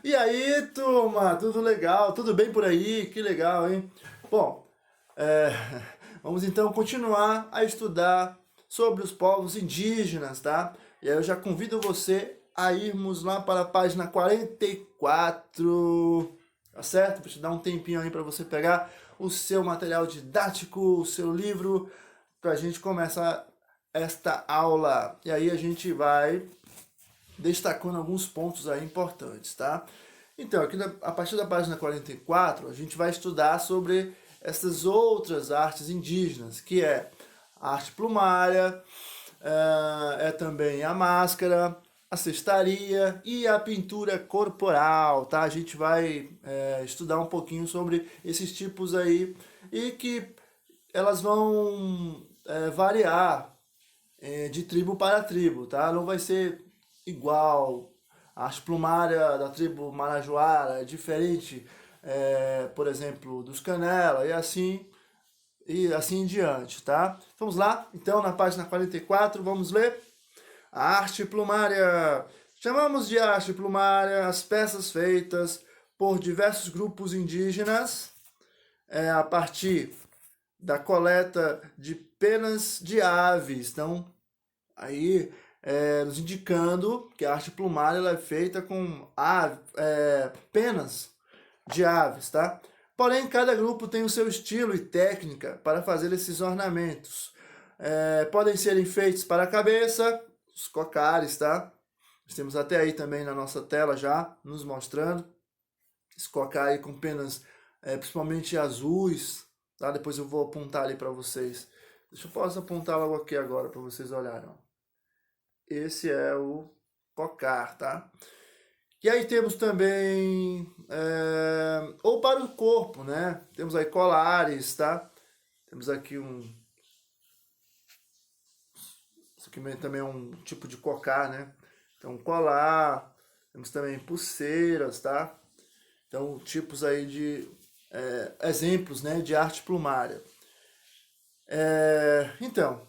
E aí, turma, tudo legal? Tudo bem por aí? Que legal, hein? Bom, é, vamos então continuar a estudar sobre os povos indígenas, tá? E aí eu já convido você a irmos lá para a página 44, tá certo? Para te dar um tempinho aí para você pegar o seu material didático, o seu livro, para a gente começar esta aula. E aí a gente vai destacando alguns pontos aí importantes, tá? Então, aqui a partir da página 44, a gente vai estudar sobre essas outras artes indígenas, que é a arte plumária, é também a máscara, a cestaria e a pintura corporal, tá? A gente vai estudar um pouquinho sobre esses tipos aí e que elas vão variar de tribo para tribo, tá? Não vai ser igual. A arte plumária da tribo Marajoara é diferente, por exemplo, dos Canela e assim em diante, tá? Vamos lá, então, na página 44, vamos ler a arte plumária. Chamamos de arte plumária as peças feitas por diversos grupos indígenas a partir da coleta de penas de aves. Então, aí nos indicando que a arte plumária ela é feita com penas de aves, tá? Porém, cada grupo tem o seu estilo e técnica para fazer esses ornamentos. Podem ser feitos para a cabeça, os cocares, tá? Nós temos até aí também na nossa tela já, nos mostrando. Esse cocar aí com penas principalmente azuis, tá? Depois eu vou apontar ali para vocês. Deixa eu posso apontar logo aqui agora para vocês olharem. Ó. Esse é o cocar, tá? E aí temos também, ou para o corpo, né? Temos aí colares, tá? Temos aqui isso aqui também é um tipo de cocar, né? Então colar, temos também pulseiras, tá? Então tipos aí de exemplos, né? De arte plumária. Então,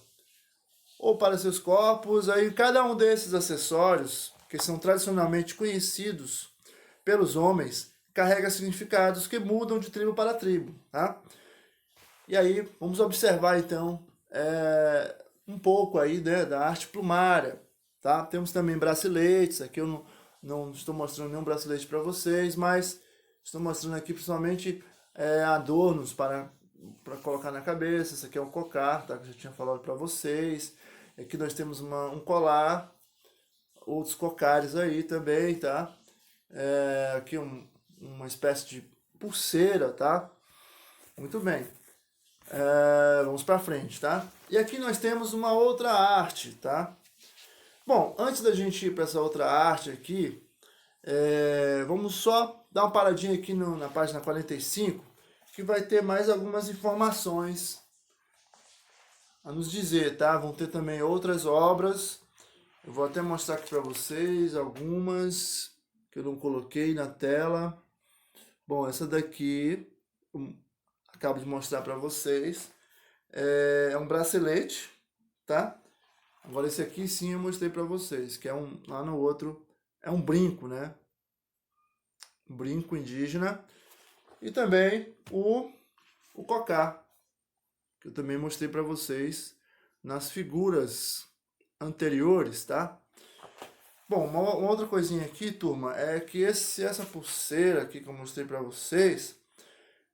ou para seus corpos, aí cada um desses acessórios, que são tradicionalmente conhecidos pelos homens, carrega significados que mudam de tribo para tribo, tá? E aí, vamos observar então um pouco aí, né, da arte plumária, tá? Temos também braceletes, aqui eu não estou mostrando nenhum bracelete para vocês, mas estou mostrando aqui principalmente adornos para colocar na cabeça. Esse aqui é um cocar, tá? Que eu já tinha falado para vocês. Aqui nós temos um colar, outros cocares aí também, tá? Aqui uma espécie de pulseira, tá? Muito bem. Vamos para frente, tá? E aqui nós temos uma outra arte, tá? Bom, antes da gente ir para essa outra arte aqui, vamos só dar uma paradinha aqui na página 45, que vai ter mais algumas informações a nos dizer, tá? Vão ter também outras obras. Eu vou até mostrar aqui para vocês algumas que eu não coloquei na tela. Bom, essa daqui acabo de mostrar para vocês. É um bracelete, tá? Agora esse aqui sim eu mostrei para vocês, que é lá no outro é um brinco, né? Um brinco indígena. E também o cocá, que eu também mostrei para vocês nas figuras anteriores, tá? Bom, uma outra coisinha aqui, turma, é que essa pulseira aqui que eu mostrei para vocês,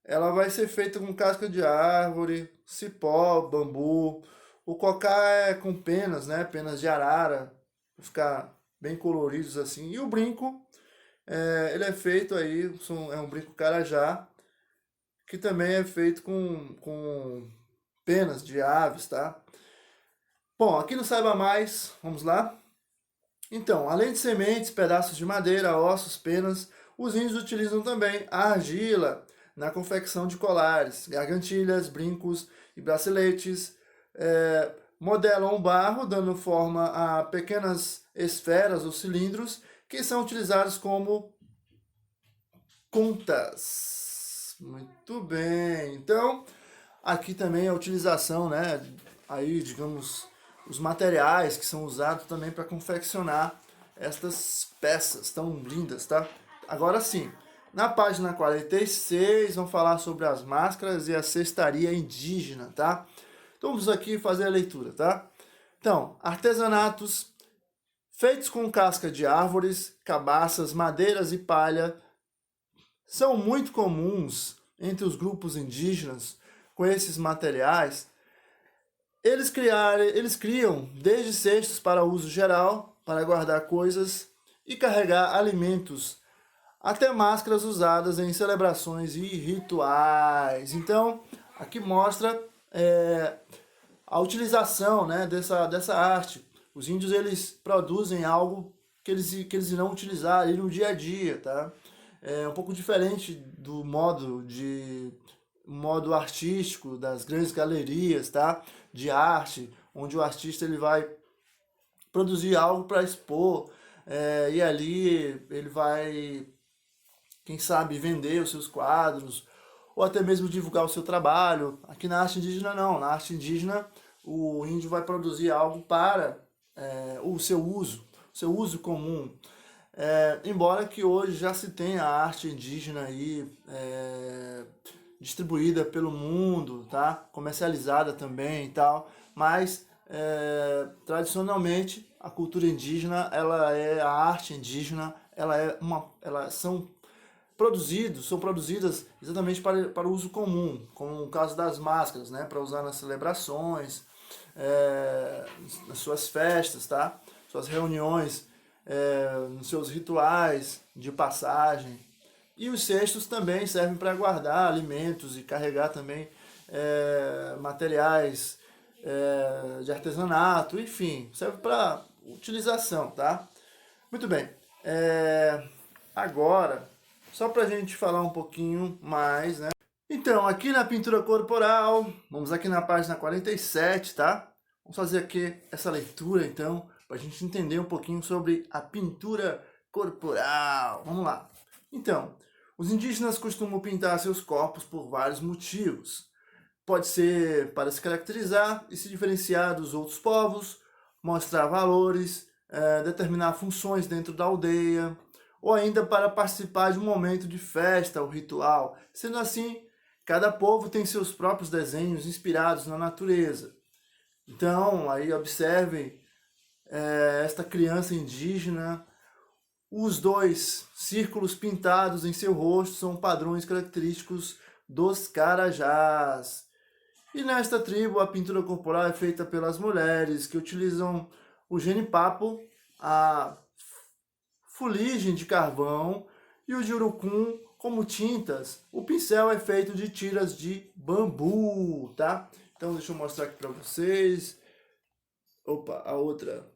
ela vai ser feita com casca de árvore, cipó, bambu. O cocá é com penas, né? Penas de arara, para ficar bem coloridos assim. E o brinco, ele é feito aí, é um brinco carajá, que também é feito com penas de aves, tá? Bom, aqui no Saiba Mais, vamos lá? Então, além de sementes, pedaços de madeira, ossos, penas, os índios utilizam também a argila na confecção de colares, gargantilhas, brincos e braceletes. Modelam o barro, dando forma a pequenas esferas ou cilindros, que são utilizados como contas. Muito bem. Então, aqui também a utilização, né, aí, digamos, os materiais que são usados também para confeccionar estas peças tão lindas, tá? Agora sim, na página 46, vamos falar sobre as máscaras e a cestaria indígena, tá? Então vamos aqui fazer a leitura, tá? Então, artesanatos feitos com casca de árvores, cabaças, madeiras e palha são muito comuns entre os grupos indígenas com esses materiais. Eles criam desde cestos para uso geral, para guardar coisas e carregar alimentos, até máscaras usadas em celebrações e rituais. Então, aqui mostra a utilização, né, dessa arte. Os índios, eles produzem algo que eles irão utilizar ali no dia a dia, tá? É um pouco diferente do modo artístico das grandes galerias, tá? De arte, onde o artista ele vai produzir algo para expor, e ali ele vai, quem sabe, vender os seus quadros, ou até mesmo divulgar o seu trabalho. Aqui na arte indígena não, na arte indígena o índio vai produzir algo para o seu uso comum. Embora que hoje já se tenha a arte indígena aí distribuída pelo mundo, tá? Comercializada também e tal, mas tradicionalmente a cultura indígena, a arte indígena, são produzidas exatamente para o uso comum, como o caso das máscaras, né? Para usar nas celebrações, nas suas festas, tá? Suas reuniões, nos seus rituais de passagem. E os cestos também servem para guardar alimentos e carregar também materiais de artesanato, enfim, serve para utilização, tá? Muito bem. Agora, só para a gente falar um pouquinho mais, né? Então, aqui na pintura corporal, vamos aqui na página 47, tá? Vamos fazer aqui essa leitura, então, para a gente entender um pouquinho sobre a pintura corporal. Vamos lá. Então, os indígenas costumam pintar seus corpos por vários motivos. Pode ser para se caracterizar e se diferenciar dos outros povos, mostrar valores, determinar funções dentro da aldeia, ou ainda para participar de um momento de festa ou ritual. Sendo assim, cada povo tem seus próprios desenhos inspirados na natureza. Então, aí observem esta criança indígena. Os dois círculos pintados em seu rosto são padrões característicos dos Carajás. E nesta tribo, a pintura corporal é feita pelas mulheres, que utilizam o genipapo, a fuligem de carvão e o jurucum como tintas. O pincel é feito de tiras de bambu, tá? Então deixa eu mostrar aqui para vocês. Opa, a outra.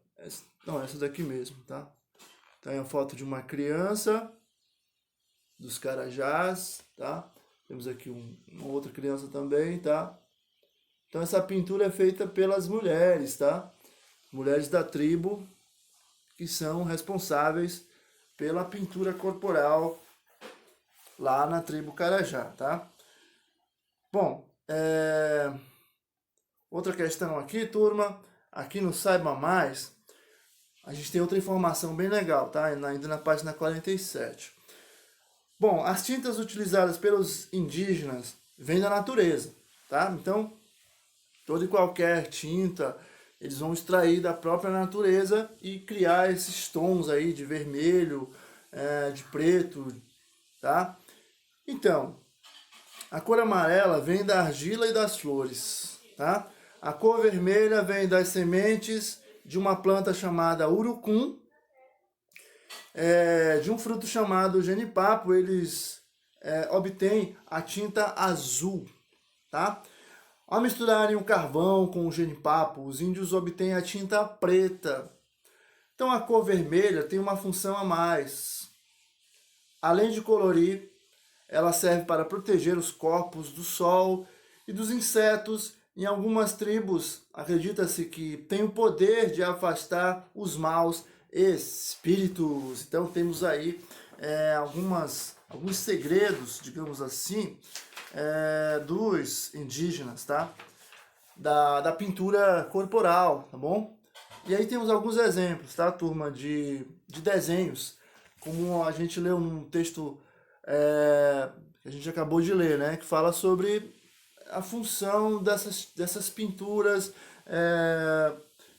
Não, essa daqui mesmo, tá? Então é a foto de uma criança dos Carajás, tá? Temos aqui uma outra criança também, tá? Então essa pintura é feita pelas mulheres, tá? Mulheres da tribo que são responsáveis pela pintura corporal lá na tribo Carajá, tá? Bom, outra questão aqui, turma, aqui no Saiba Mais, a gente tem outra informação bem legal, tá? Ainda na página 47. Bom, as tintas utilizadas pelos indígenas vêm da natureza, tá? Então, toda e qualquer tinta, eles vão extrair da própria natureza e criar esses tons aí de vermelho, de preto, tá? Então, a cor amarela vem da argila e das flores, tá? A cor vermelha vem das sementes de uma planta chamada urucum, de um fruto chamado genipapo, eles obtêm a tinta azul, tá? Ao misturarem o carvão com o genipapo, os índios obtêm a tinta preta. Então a cor vermelha tem uma função a mais. Além de colorir, ela serve para proteger os corpos do sol e dos insetos. Em algumas tribos, acredita-se que tem o poder de afastar os maus espíritos. Então temos aí alguns segredos, digamos assim, dos indígenas, tá? Da pintura corporal, tá bom? E aí temos alguns exemplos, tá, turma, de desenhos como a gente leu num texto que a gente acabou de ler, né? Que fala sobre a função dessas pinturas,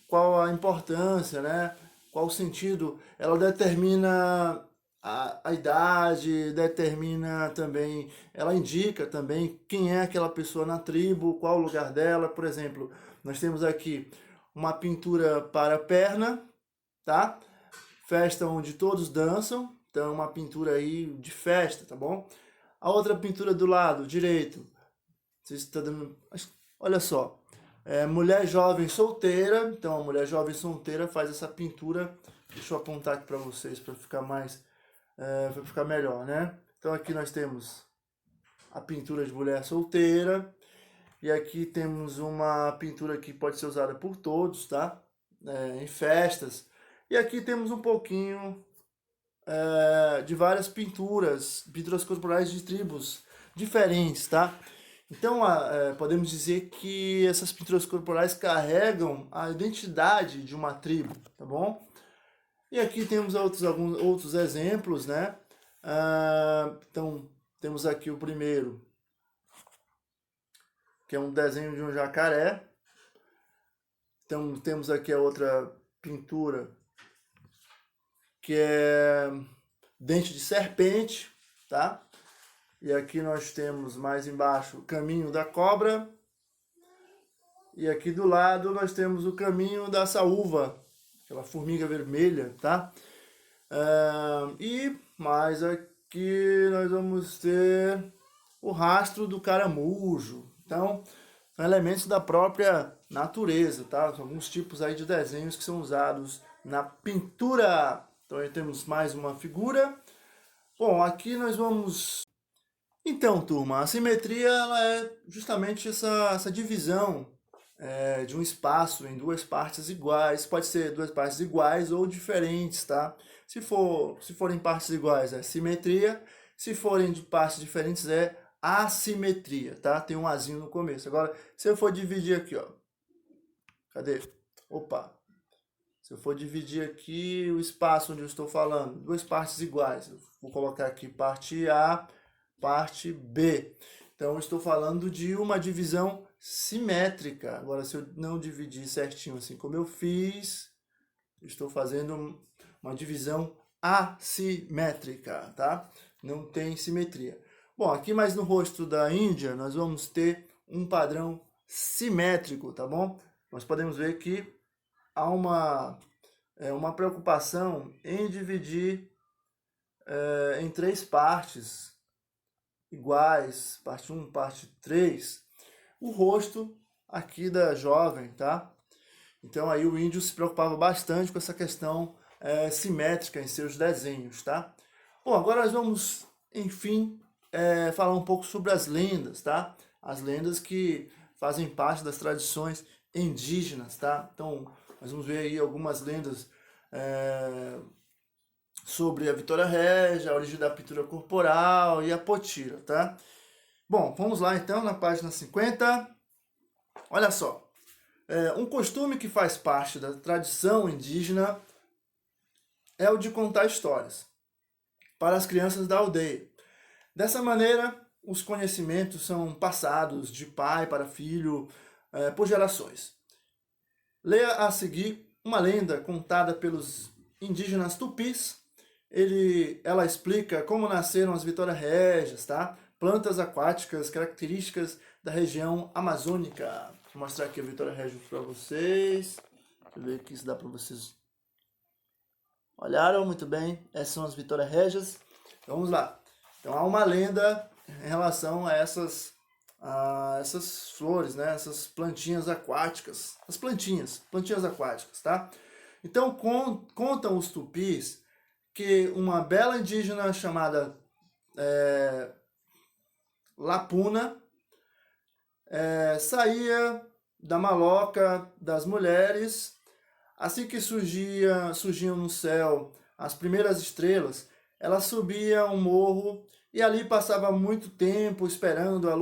qual a importância, né? Qual o sentido. Ela determina a idade, determina também, ela indica também quem é aquela pessoa na tribo, qual o lugar dela. Por exemplo, nós temos aqui uma pintura para a perna, tá? Festa onde todos dançam, então é uma pintura aí de festa, tá bom? A outra pintura do lado direito, vocês estão dando, olha só, mulher jovem solteira, então a mulher jovem solteira faz essa pintura. Deixa eu apontar aqui para vocês para ficar para ficar melhor, né? Então aqui nós temos a pintura de mulher solteira e aqui temos uma pintura que pode ser usada por todos, tá? Em festas. E aqui temos um pouquinho de várias pinturas corporais de tribos diferentes, tá? Então, podemos dizer que essas pinturas corporais carregam a identidade de uma tribo, tá bom? E aqui temos alguns outros exemplos, né? Então, temos aqui o primeiro, que é um desenho de um jacaré. Então, temos aqui a outra pintura, que é dente de serpente, tá? E aqui nós temos mais embaixo o caminho da cobra. E aqui do lado nós temos o caminho da saúva, aquela formiga vermelha, tá? E mais aqui nós vamos ter o rastro do caramujo. Então, são elementos da própria natureza, tá? São alguns tipos aí de desenhos que são usados na pintura. Então, aí temos mais uma figura. Bom, aqui nós vamos... Então, turma, a simetria ela é justamente essa divisão de um espaço em duas partes iguais. Pode ser duas partes iguais ou diferentes, tá? Se forem partes iguais é simetria, se forem de partes diferentes é assimetria, tá? Tem um azinho no começo. Agora, se eu for dividir aqui, ó. Cadê? Opa! Se eu for dividir aqui o espaço onde eu estou falando, duas partes iguais. Eu vou colocar aqui parte A, parte B. Então, eu estou falando de uma divisão simétrica. Agora, se eu não dividir certinho assim como eu fiz, estou fazendo uma divisão assimétrica, tá? Não tem simetria. Bom, aqui mais no rosto da Índia, nós vamos ter um padrão simétrico, tá bom? Nós podemos ver que há uma preocupação em dividir em três partes iguais, parte 1, parte 3, o rosto aqui da jovem, tá? Então aí o índio se preocupava bastante com essa questão simétrica em seus desenhos, tá? Bom, agora nós vamos, enfim, falar um pouco sobre as lendas, tá? As lendas que fazem parte das tradições indígenas, tá? Então, nós vamos ver aí algumas lendas sobre a Vitória Régia, a origem da pintura corporal e a potira, tá? Bom, vamos lá então na página 50. Olha só. Um costume que faz parte da tradição indígena é o de contar histórias para as crianças da aldeia. Dessa maneira, os conhecimentos são passados de pai para filho por gerações. Leia a seguir uma lenda contada pelos indígenas tupis. Ela explica como nasceram as Vitória Régias, tá? Plantas aquáticas características da região amazônica. Vou mostrar aqui a Vitória Régia para vocês. Deixa eu ver aqui se dá para vocês. Olharam muito bem? Essas são as Vitória Régias. Então, vamos lá. Então há uma lenda em relação a essas flores, né? Essas plantinhas aquáticas. As plantinhas aquáticas, tá? Então contam os tupis que uma bela indígena chamada Lapuna saía da maloca das mulheres. Assim que surgiam no céu as primeiras estrelas, ela subia um morro e ali passava muito tempo esperando a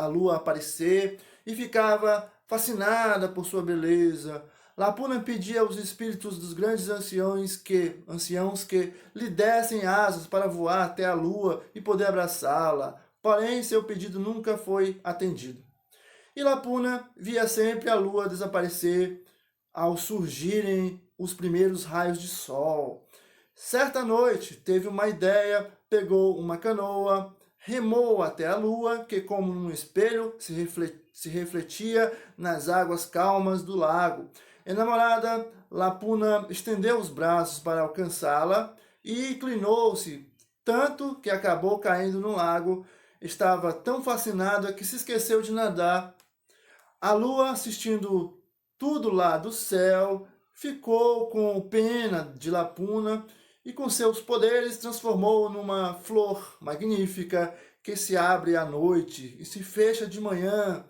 lua aparecer e ficava fascinada por sua beleza, Lapuna pedia aos espíritos dos grandes anciãos que lhe dessem asas para voar até a lua e poder abraçá-la, porém seu pedido nunca foi atendido. E Lapuna via sempre a lua desaparecer ao surgirem os primeiros raios de sol. Certa noite, teve uma ideia, pegou uma canoa, remou até a lua, que como um espelho se refletia nas águas calmas do lago. Enamorada, Lapuna estendeu os braços para alcançá-la e inclinou-se, tanto que acabou caindo no lago. Estava tão fascinada que se esqueceu de nadar. A lua, assistindo tudo lá do céu, ficou com pena de Lapuna e com seus poderes transformou numa flor magnífica que se abre à noite e se fecha de manhã,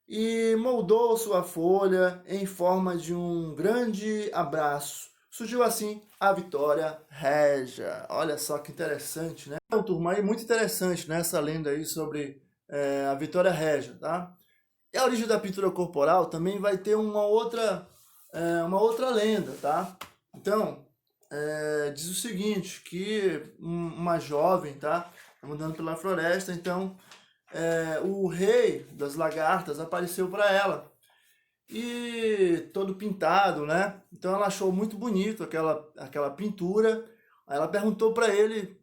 e moldou sua folha em forma de um grande abraço. Surgiu assim a Vitória Régia. Olha só que interessante, né? Então, turma, aí muito interessante, né, essa lenda aí sobre a Vitória Régia, tá? E a origem da pintura corporal também vai ter uma outra lenda, tá? Então, diz o seguinte, que uma jovem, tá, andando pela floresta, então o rei das lagartas apareceu para ela, e todo pintado, né? Então ela achou muito bonito aquela pintura. Aí ela perguntou para ele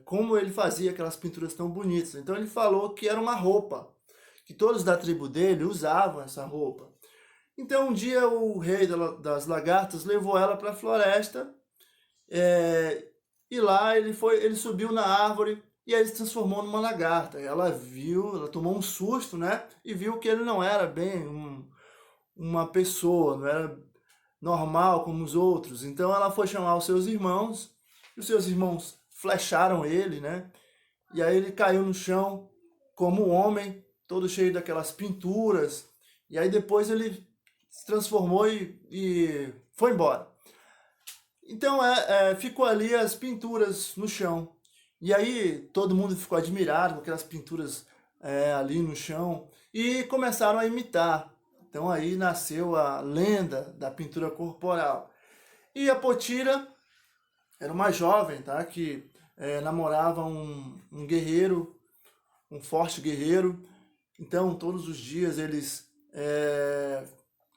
como ele fazia aquelas pinturas tão bonitas. Então ele falou que era uma roupa, que todos da tribo dele usavam essa roupa. Então um dia o rei das lagartas levou ela para a floresta, e lá ele subiu na árvore e aí se transformou numa lagarta. Ela tomou um susto, né? E viu que ele não era bem uma pessoa, não era normal como os outros. Então ela foi chamar os seus irmãos, e os seus irmãos flecharam ele, né? E aí ele caiu no chão como um homem, todo cheio daquelas pinturas. E aí depois ele se transformou e foi embora. Então ficou ali as pinturas no chão. E aí todo mundo ficou admirado com aquelas pinturas ali no chão e começaram a imitar. Então aí nasceu a lenda da pintura corporal. E a Potira era uma jovem, tá, que namorava um guerreiro, um forte guerreiro. Então todos os dias eles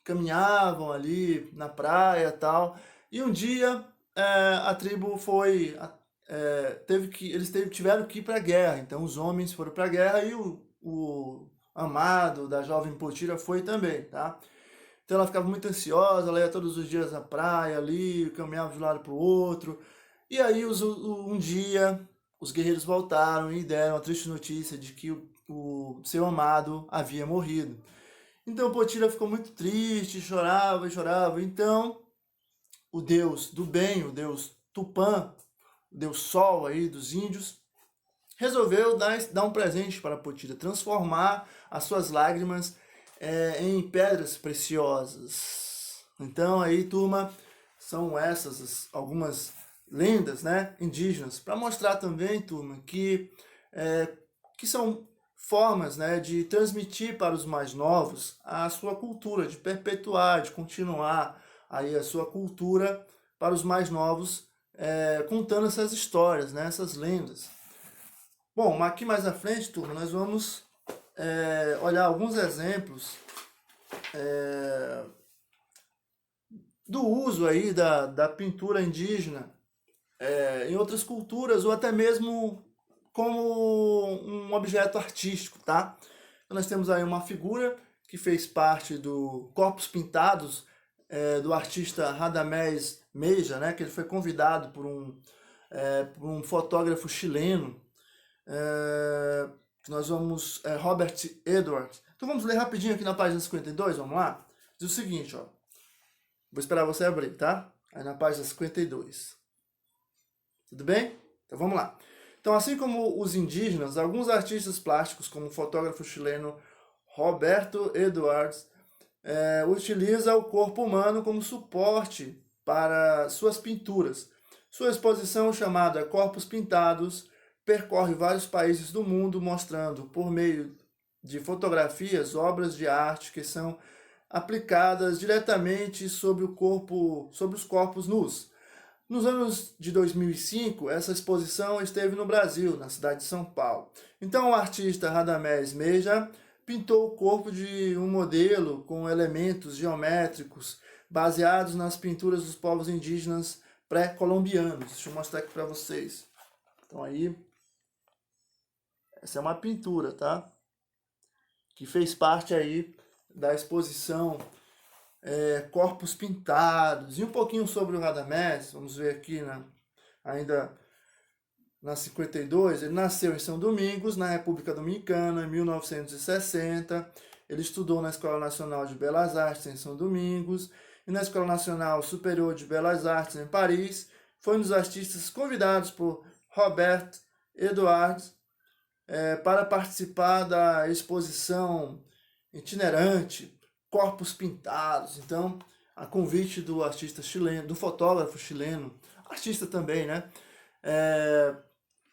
caminhavam ali na praia e tal. E um dia a tribo tiveram que ir para a guerra. Então os homens foram para a guerra e o amado da jovem Potira foi também, tá? Então ela ficava muito ansiosa, ela ia todos os dias à praia ali, caminhava de um lado para o outro. E aí um dia os guerreiros voltaram e deram a triste notícia de que o seu amado havia morrido. Então Potira ficou muito triste, chorava e chorava. Então o deus do bem, o deus Tupã, o deus Sol aí dos índios, resolveu dar um presente para Potira, transformar as suas lágrimas em pedras preciosas. Então aí, turma, são essas algumas lendas, né, indígenas, para mostrar também, turma, que são formas, né, de transmitir para os mais novos a sua cultura, de perpetuar, de continuar aí a sua cultura para os mais novos, contando essas histórias, né, essas lendas. Bom, aqui mais à frente, turma, nós vamos olhar alguns exemplos do uso aí da pintura indígena em outras culturas, ou até mesmo como um objeto artístico, tá? Então nós temos aí uma figura que fez parte do Corpos Pintados do artista Radamés Meija, né? Que ele foi convidado por um fotógrafo chileno, que nós vamos, Robert Edwards. Então vamos ler rapidinho aqui na página 52, vamos lá? Diz o seguinte, ó. Vou esperar você abrir, tá? Aí na página 52. Tudo bem? Então vamos lá. Então, assim como os indígenas, alguns artistas plásticos, como o fotógrafo chileno Roberto Edwards, utiliza o corpo humano como suporte para suas pinturas. Sua exposição, chamada Corpos Pintados, percorre vários países do mundo, mostrando, por meio de fotografias, obras de arte que são aplicadas diretamente sobre o corpo, sobre os corpos nus. Nos anos de 2005, essa exposição esteve no Brasil, na cidade de São Paulo. Então, o artista Radamés Meja pintou o corpo de um modelo com elementos geométricos baseados nas pinturas dos povos indígenas pré-colombianos. Deixa eu mostrar aqui para vocês. Então aí, essa é uma pintura, tá? Que fez parte aí da exposição Corpos Pintados. E um pouquinho sobre o Radamés, vamos ver aqui ainda na 52, ele nasceu em São Domingos, na República Dominicana, em 1960. Ele estudou na Escola Nacional de Belas Artes em São Domingos e na Escola Nacional Superior de Belas Artes em Paris. Foi um dos artistas convidados por Robert Edouard para participar da exposição itinerante Corpos Pintados. Então, a convite do artista chileno, do fotógrafo chileno, artista também, né?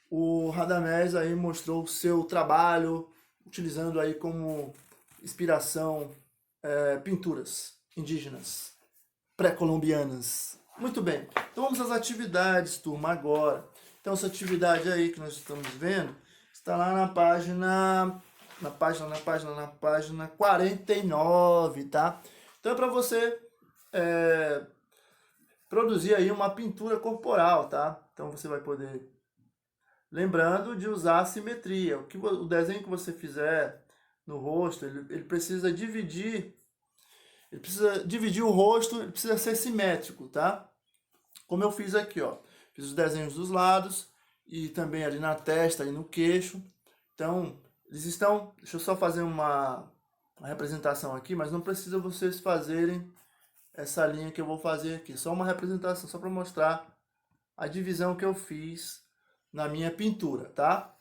O Radamés aí mostrou o seu trabalho, utilizando aí como inspiração pinturas indígenas, pré-colombianas. Muito bem, então vamos às atividades, turma, agora. Então essa atividade aí que nós estamos vendo, está lá na página 49, tá? Então é para você produzir aí uma pintura corporal, tá? Então você vai poder, lembrando de usar a simetria. O desenho que você fizer no rosto, ele precisa dividir o rosto, ele precisa ser simétrico, tá? Como eu fiz aqui, ó. Fiz os desenhos dos lados e também ali na testa e no queixo. Então, eles estão... Deixa eu só fazer uma representação aqui, mas não precisa vocês fazerem essa linha que eu vou fazer aqui. Só uma representação, só para mostrar a divisão que eu fiz na minha pintura, tá?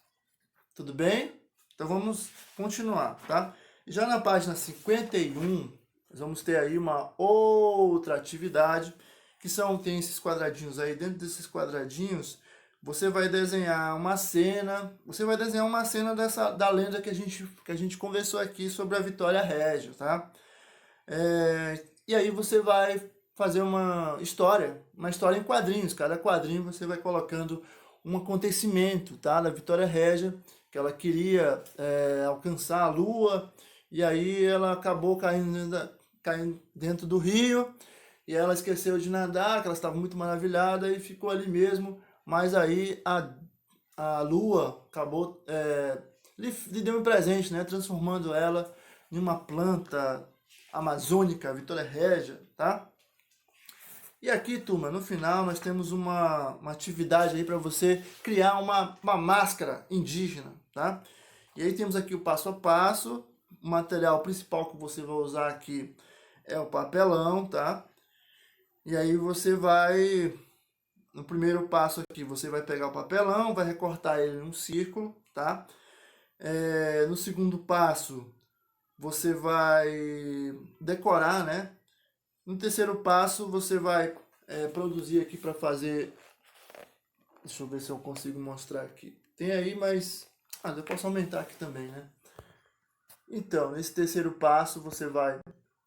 Tudo bem? Então vamos continuar, tá? Já na página 51, nós vamos ter aí uma outra atividade, que tem esses quadradinhos aí. Dentro desses quadradinhos, você vai desenhar uma cena, da lenda que a gente conversou aqui sobre a Vitória Régia, tá? E aí você vai fazer uma história em quadrinhos. Cada quadrinho você vai colocando um acontecimento, tá? Da Vitória Régia, que ela queria alcançar a Lua, e aí ela acabou caindo dentro do rio, e ela esqueceu de nadar, que ela estava muito maravilhada, e ficou ali mesmo, mas aí a Lua acabou, lhe deu um presente, né? Transformando ela em uma planta amazônica, Vitória Régia, tá? E aqui, turma, no final nós temos uma atividade aí para você criar uma máscara indígena, tá? E aí temos aqui o passo a passo. O material principal que você vai usar aqui é o papelão, tá? E aí você vai, no primeiro passo aqui, você vai pegar o papelão, vai recortar ele em um círculo, tá? No segundo passo, você vai decorar, né? No terceiro passo, você vai produzir aqui para fazer... Deixa eu ver se eu consigo mostrar aqui. Tem aí, mas... eu posso aumentar aqui também, né? Então, nesse terceiro passo, você vai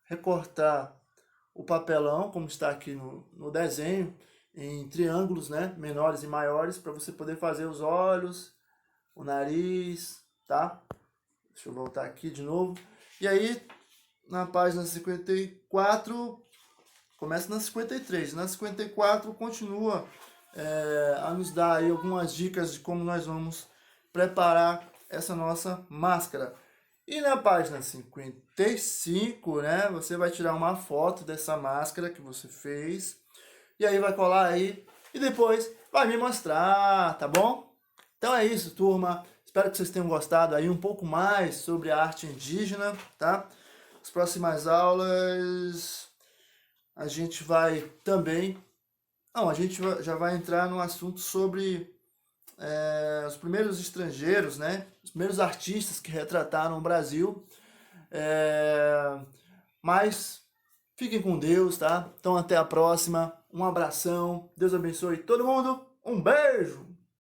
recortar o papelão, como está aqui no desenho, em triângulos, né? Menores e maiores, para você poder fazer os olhos, o nariz, tá? Deixa eu voltar aqui de novo. E aí, na página 54... Começa na 53. Na 54 continua a nos dar aí algumas dicas de como nós vamos preparar essa nossa máscara. E na página 55, né, você vai tirar uma foto dessa máscara que você fez. E aí vai colar aí e depois vai me mostrar, tá bom? Então é isso, turma. Espero que vocês tenham gostado aí um pouco mais sobre a arte indígena, tá? As próximas aulas... a gente vai também... a gente já vai entrar no assunto sobre os primeiros estrangeiros, né? Os primeiros artistas que retrataram o Brasil. Mas fiquem com Deus, tá? Então até a próxima. Um abração. Deus abençoe todo mundo. Um beijo!